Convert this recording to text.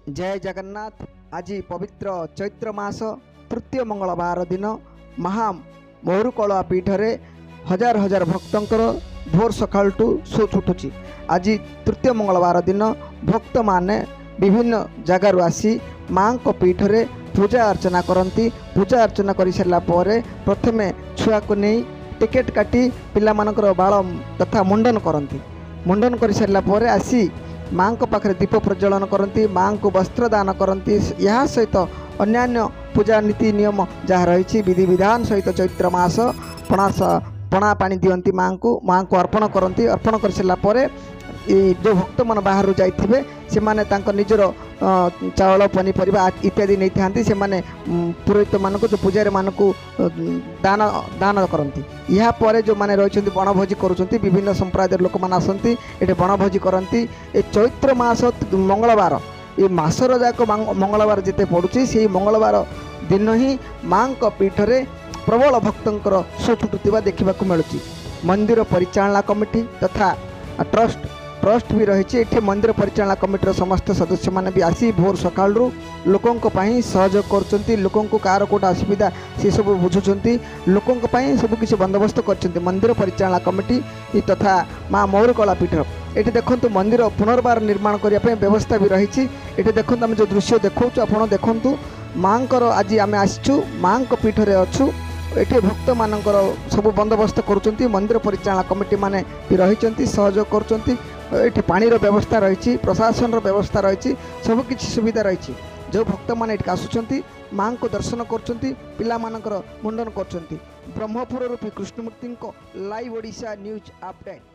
जय जगन्नाथ। आज पवित्र चैत्र मास तृतीय मंगलवार दिन महा महुरुकला पीठरे हजार हजार भक्तंकर भोर सकाळटू शो छुटुची। आज तृतीय मंगलवार दिन भक्त माने विभिन्न जगार आसी माँ को पीठरे पूजा अर्चना करती। पूजा अर्चना कर सारा पर प्रथमे छुआ को नहीं टिकेट काटी पिला मानकर बाल तथा मुंडन करती। मुंडन कर सारा पर आसी माँ को पाखे दीप प्रज्वलन करती, माँ को वस्त्र दान करती। यह सहित अन्यान्य पूजा नीति नियम जहाँ रही विधि विधान सहित चैत्र मास पणा पानी दियंती माँ को अर्पण करती। अर्पण कर सारा पर जो भक्त मन बाहर जाइथिबे से माने तांको निजर चावल पनीपरिया इत्यादि नहीं था से माने पुरोहित मान को जो पूजारी मान को दान दान करती। या पर जो माने रही बनभोजी करुँच विभिन्न संप्रदाय लोक मैंने आसती ये बनभोजी करती। ए चैत्र मास मंगलवार ये मासर जाक मंगलवार जिते पड़ुची से मंगलवार दिन ही माँ को पीठरे प्रबल भक्तंकर शो छुटुवा देखा मिलूँ। मंदिर परिचालना कमिटी तथा ट्रस्ट भी रही है। मंदिर परिचालना कमिटर समस्त सदस्य मैंने भी आसी भोर सकाळू लोकों सहयोग कर लोकों कार कोटा असुविधा सी सब बुझुंट लोकों सबकि बंदोबस्त कर मंदिर परिचालना कमिटी तथा माँ महुरुकला पीठ। ये देखो मंदिर पुनर्बार निर्माण करने व्यवस्था भी रही। ये देखो आम जो दृश्य देखा आप देखु माँ आज आम आसचु माँ को पीठरे अच्छु। ये भक्त मानकर सब बंदोबस्त करुँच मंदिर परिचालना कमिटी माने भी रही सहयोग कर। पानीर व्यवस्था रही, प्रशासन व्यवस्था रही, सबकि सुविधा रही। जो भक्त मैंने आसुँच माँ को दर्शन कर पिला मानकर मुंडन कर। ब्रह्मपुर रूपी Krishnamurthy live Odisha news update.